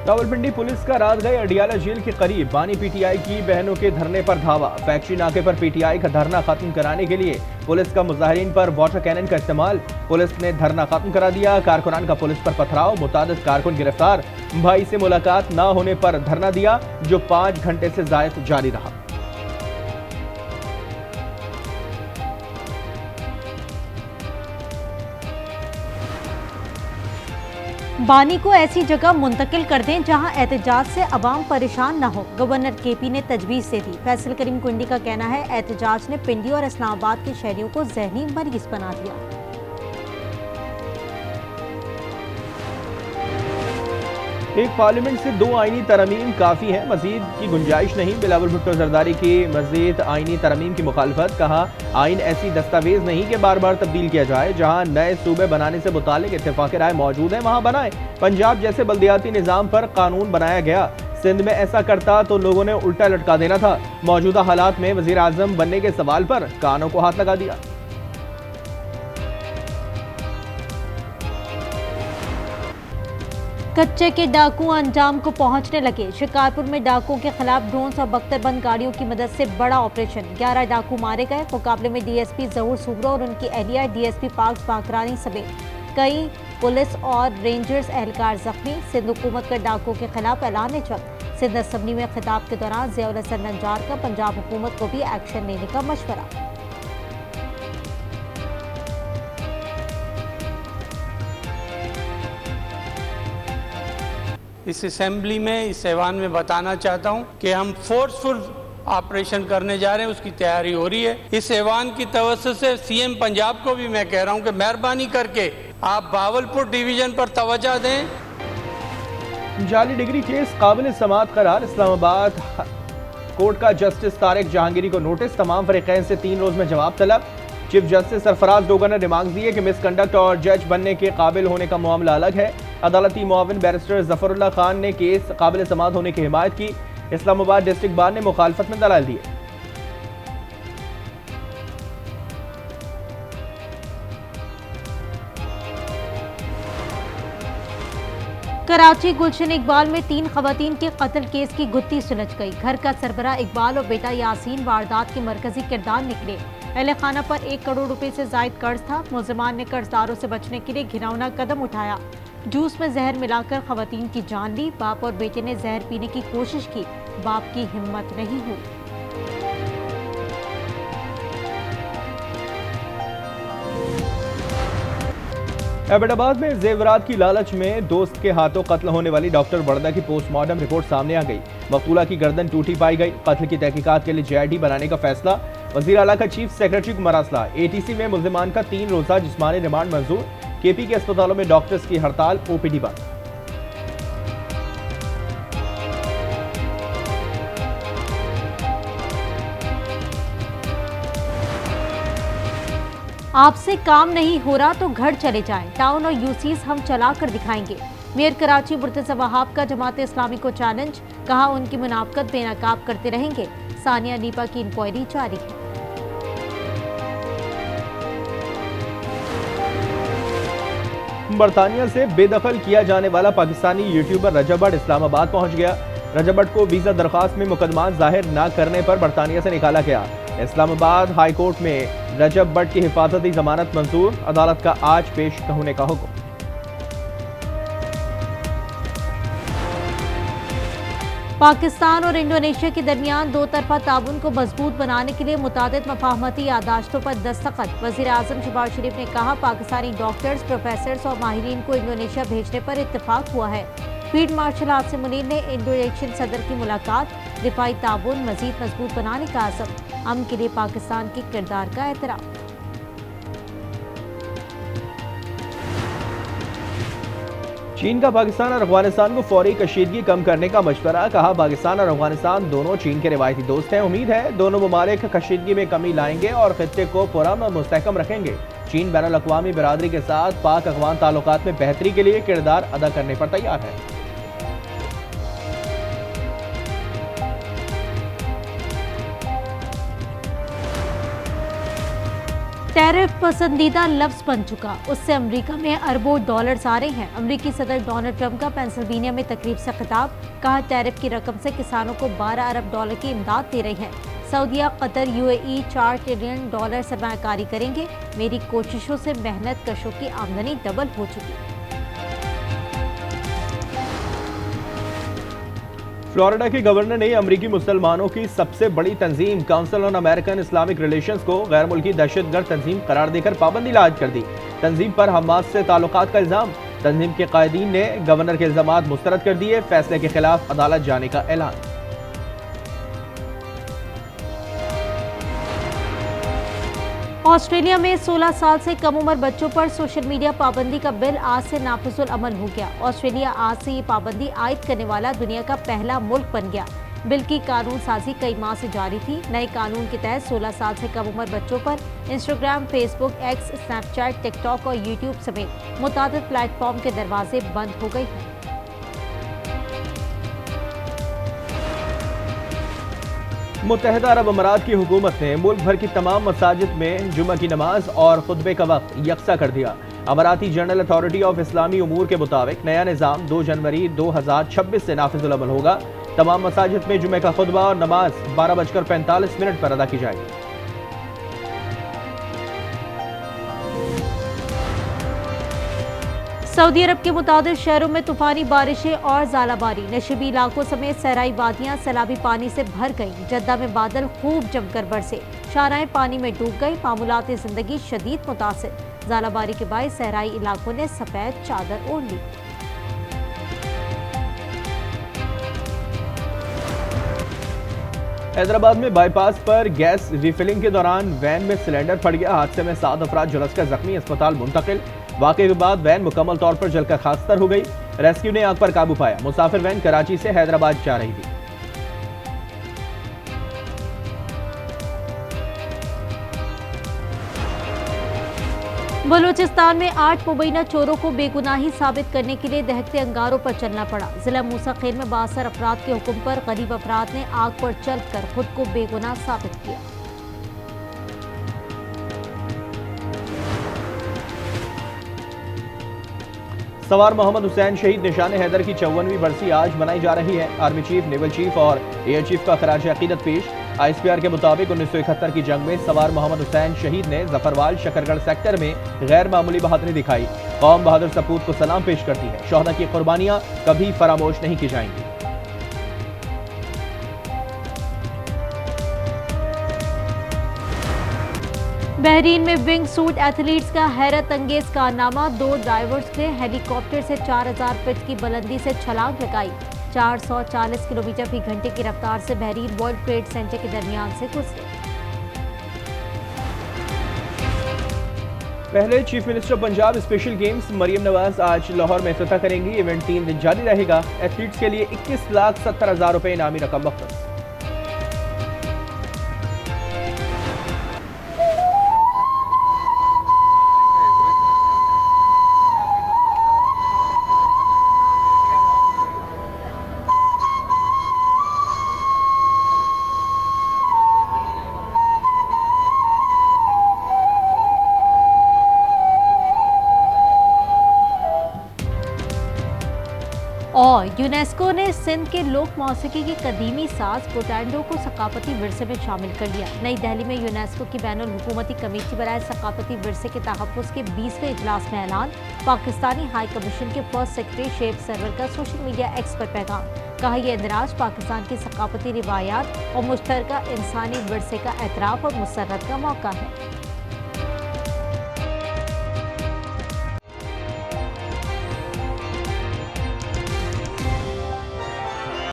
Rawalpindi police का रात गए अडियाला जेल के करीब बानी पीटीआई की बहनों के धरने पर धावा। फैक्ट्री नाके पर पीटीआई का धरना खत्म कराने के लिए पुलिस का मुजाहिरीन पर वाटर कैनन का इस्तेमाल। पुलिस ने धरना खत्म करा दिया। कारकुनान का पुलिस पर पथराव, मुतादिद कारकुन गिरफ्तार। भाई से मुलाकात न होने पर धरना दिया जो 5 घंटे से जायद जारी रहा। बानी को ऐसी जगह मुंतकिल कर दें जहां एहतजाज से अवाम परेशान न हो। गवर्नर केपी ने तजवीज़ दे दी। फैसल करीम कुंडी का कहना है एहतजाज ने पिंडी और इस्लामाबाद के शहरियों को जहनी मरीज बना दिया। एक पार्लियामेंट से 2 आईनी तरमीम काफ़ी है, मजीद की गुंजाइश नहीं। बिलावल भुट्टो जरदारी की मजीद आईनी तरमीम की मुखालफत। कहा आइन ऐसी दस्तावेज नहीं कि बार बार तब्दील किया जाए। जहां नए सूबे बनाने से मुतालिक इत्तेफाक राय मौजूद है वहां बनाए। पंजाब जैसे बल्दियाती निज़ाम पर कानून बनाया गया, सिंध में ऐसा करता तो लोगों ने उल्टा लटका देना था। मौजूदा हालात में वजीर आजम बनने के सवाल पर कानों को हाथ लगा दिया। कच्चे के डाकू अंजाम को पहुंचने लगे। शिकारपुर में डाकुओं के खिलाफ ड्रोन्स और बख्तरबंद गाड़ियों की मदद से बड़ा ऑपरेशन। 11 डाकू मारे गए। मुकाबले में डीएसपी जहूर सूबरा और उनकी एहलिया डीएसपी पाक बाकरानी समेत कई पुलिस और रेंजर्स एहलकार जख्मी। सिंध हुकूमत का डाकुओं के खिलाफ ऐलान जंग। सिंध असम्बली में खिताब के दौरान ज़ियाउल हसन नंजार का पंजाब हुकूमत को भी एक्शन लेने का मशवरा। इस असेंबली में, इस ऐवान में बताना चाहता हूं कि हम फोर्सफुल ऑपरेशन करने जा रहे हैं, उसकी तैयारी हो रही है। इस ऐवान की तवज्जो से सीएम पंजाब को भी मैं कह रहा हूं कि मेहरबानी करके आप बावलपुर डिवीजन पर तवज्जो दें। जाली डिग्री केस काबिल समाअत करार। इस्लामाबाद कोर्ट का जस्टिस तारिक जहांगीरी को नोटिस। तमाम फरीकैन से 3 रोज में जवाब तलब। चीफ जस्टिस सरफराज डोगर ने रिमार्क दिए कि मिसकंडक्ट और जज बनने के काबिल होने का मामला अलग है। अदालती मुआविन बैरिस्टर जफरुल्लाह खान ने केस काबिल समाअत होने की हिमायत की। इस्लामाबाद डिस्ट्रिक्ट बार ने मुखालफत में दलाल दिए। कराची गुलशन इकबाल में 3 खवातीन के कत्ल केस की गुत्थी सुलझ गई। घर का सरबराह इकबाल और बेटा यासीन वारदात के मरकजी किरदार निकले। अहले खाना पर 1 करोड़ रुपए से जायद कर्ज था। मुलजिमान ने कर्जदारों से बचने के लिए घिनौना कदम उठाया। जूस में जहर मिलाकर खवातीन की जान ली। बाप और बेटे ने जहर पीने की कोशिश की, बाप की हिम्मत नहीं हुई। एबटाबाद में जेवरात की लालच में दोस्त के हाथों कत्ल होने वाली डॉक्टर वर्दा की पोस्टमार्टम रिपोर्ट सामने आ गई। मकतूला की गर्दन टूटी पाई गई। कत्ल की तहकीकात के लिए जेआईटी बनाने का फैसला। वजीर आला का चीफ सेक्रेटरी को मरासला। एटीसी में मुल्जिमान का 3 रोजा जिस्मानी रिमांड मंजूर। केपी के अस्पतालों में डॉक्टर्स की हड़ताल, ओपीडी बंद। आपसे काम नहीं हो रहा तो घर चले जाएं। टाउन और यूसीज हम चला कर दिखाएंगे। मेयर कराची मुर्तज़ा वहाब का जमात इस्लामी को चैलेंज। कहा उनकी मुनाफकत बेनकाब करते रहेंगे। सानिया नीपा की इंक्वायरी जारी है। बरतानिया से बेदखल किया जाने वाला पाकिस्तानी यूट्यूबर रजब भट्ट इस्लामाबाद पहुंच गया। रजब भट्ट को वीजा दरखास्त में मुकदमा जाहिर न करने पर बरतानिया से निकाला गया। इस्लामाबाद हाई कोर्ट में रजब भट्ट की हिफाजती जमानत मंजूर। अदालत का आज पेश होने का हुक्म। पाकिस्तान और इंडोनेशिया के दरमियान 2 तरफा ताउन को मजबूत बनाने के लिए मुतादिद मफाहमती यादाश्तों पर दस्तखत। वज़ीर आज़म शहबाज शरीफ ने कहा पाकिस्तानी डॉक्टर्स, प्रोफेसर्स और माहिरीन को इंडोनेशिया भेजने पर इत्तेफाक हुआ है। फील्ड मार्शल आसिम मुनीर ने इंडोनेशियन सदर की मुलाकात। दिफाई ताउन मजीद मजबूत बनाने का आज़म। अमन के लिए पाकिस्तान के किरदार का एतराफ़। चीन का पाकिस्तान और अफगानिस्तान को फौरी कशीदगी कम करने का मशवरा। कहा पाकिस्तान और अफगानिस्तान दोनों चीन के रिवायती दोस्त हैं। उम्मीद है दोनों ममालिक कशीदगी में कमी लाएंगे और खित्ते को पुरअमन और मुस्तहकम रखेंगे। चीन बैनुल अक़वामी बिरादरी के साथ पाक अफगान ताल्लुकात में बेहतरी के लिए किरदार अदा करने पर तैयार है। टैरिफ पसंदीदा लफ्ज बन चुका, उससे अमेरिका में अरबों डॉलर्स आ रहे हैं। अमेरिकी सदर डोनाल्ड ट्रंप का पेंसिल्वेनिया में तकरीब से खिताब, कहा टैरिफ की रकम से किसानों को 12 अरब डॉलर की इमदाद दे रही है। सऊदीया, कतर, यूएई 4 ट्रिलियन डॉलर सरमायाकारी करेंगे। मेरी कोशिशों से मेहनत कशों की आमदनी डबल हो चुकी। फ्लोरिडा के गवर्नर ने अमरीकी मुसलमानों की सबसे बड़ी तंजीम council on American Islamic relations को गैर मुल्की दहशतगर्द तंजीम करार देकर पाबंदी लाद कर दी। तंजीम पर हमास से ताल्लुकात का इल्जाम, तंजीम के कायदीन ने गवर्नर के इल्जामात मुस्तरद कर दिए। फैसले के खिलाफ अदालत जाने का ऐलान। ऑस्ट्रेलिया में 16 साल से कम उम्र बच्चों पर सोशल मीडिया पाबंदी का बिल आज से नाफिजुल अमल हो गया। ऑस्ट्रेलिया आज से ये पाबंदी आयद करने वाला दुनिया का पहला मुल्क बन गया। बिल की कानून साजी कई माह से जारी थी। नए कानून के तहत 16 साल से कम उम्र बच्चों पर Instagram, Facebook, x, Snapchat, TikTok और यूट्यूब समेत मुताबिक प्लेटफॉर्म के दरवाजे बंद हो गए हैं। मुत्तहिदा अरब अमारात की हुकूमत ने मुल्क भर की तमाम मसाजिद में जुमा की नमाज और खुतबे का वक्त यकसा कर दिया। अमाराती जनरल अथॉरिटी ऑफ इस्लामी उमूर के मुताबिक नया निज़ाम 2 जनवरी 2026 से नाफिजुल अमल होगा। तमाम मसाजिद में जुमे का खुतबा और नमाज 12:45 पर अदा की जाएगी। सऊदी अरब के मुताबिक शहरों में तूफानी बारिशें और ज़ालाबारी, नशीबी इलाकों समेत सहराई वादियां सैलाबी पानी से भर गईं। जद्दा में बादल खूब जमकर बरसे, शाहराएं पानी में डूब गई। मामूलात जिंदगी शदीद मुतासिर, ज़ालाबारी के बायस सहराई इलाकों ने सफेद चादर ओढ़ ली। हैदराबाद में बाईपास पर गैस रिफिलिंग के दौरान वैन में सिलेंडर फट गया। हादसे में 7 अफराद झुलसकर जख्मी, अस्पताल मुंतकिल। वाक़े के बाद वैन मुकम्मल तौर पर जलकर खाकतर हो गई। रेस्क्यू ने आग पर काबू पाया। मुसाफिर वैन कराची से हैदराबाद जा रही थी। बलूचिस्तान में 8 मुबैना चोरों को बेगुनाही साबित करने के लिए दहकते अंगारों पर चलना पड़ा। जिला मूसा खेल में 62 अफराद के हुक्म पर गरीब अफराद ने आग पर चलकर खुद को बेगुनाह साबित किया। सवार मोहम्मद हुसैन शहीद निशान हैदर की 54वीं बरसी आज मनाई जा रही है। आर्मी चीफ, नेवल चीफ और एयर चीफ का खराज अकीदत पेश। ISPR के मुताबिक 1971 की जंग में सवार मोहम्मद हुसैन शहीद ने जफरवाल शकरगढ़ सेक्टर में गैर मामूली बहादुरी दिखाई। कौम बहादुर सपूत को सलाम पेश करती है। शोहदा की कुर्बानियां कभी फरामोश नहीं की जाएंगी। बहरीन में विंग सूट एथलीट्स का हैरत अंगेज कारनामा, 2 ड्राइवर्स ने हेलीकॉप्टर से 4000 फीट की बुलंदी से छलांग लगाई। 440 किलोमीटर फी घंटे की रफ्तार से बहरीन वर्ल्ड ट्रेड सेंटर के दरमियान से गुजरे। पहले chief minister Punjab special games Maryam Nawaz आज लाहौर में इफ्तिताह करेंगी। इवेंट 3 दिन जारी रहेगा। एथलीट्स के लिए 21,70,000 रुपए इनामी रकम मुख्तस। और यूनेस्को ने सिंध के लोक मौसीकी की कदीमी साज पोटैंडो को सकाफती विरसे में शामिल कर लिया। नई दिल्ली में यूनेस्को की बैनुल हुकूमती कमेटी बराए सकाफती विरसे के तहफ़्फ़ुज़ के 20वें इजलास में ऐलान। पाकिस्तानी हाई कमीशन के फर्स्ट सेक्रेटरी शेख सरवर का सोशल मीडिया एक्स पर पैगाम, कहा यह इंदराज पाकिस्तान की सकाफती रिवायात और मुश्तरका इंसानी विरसे का एतराफ़ और मुसर्रत का मौका है।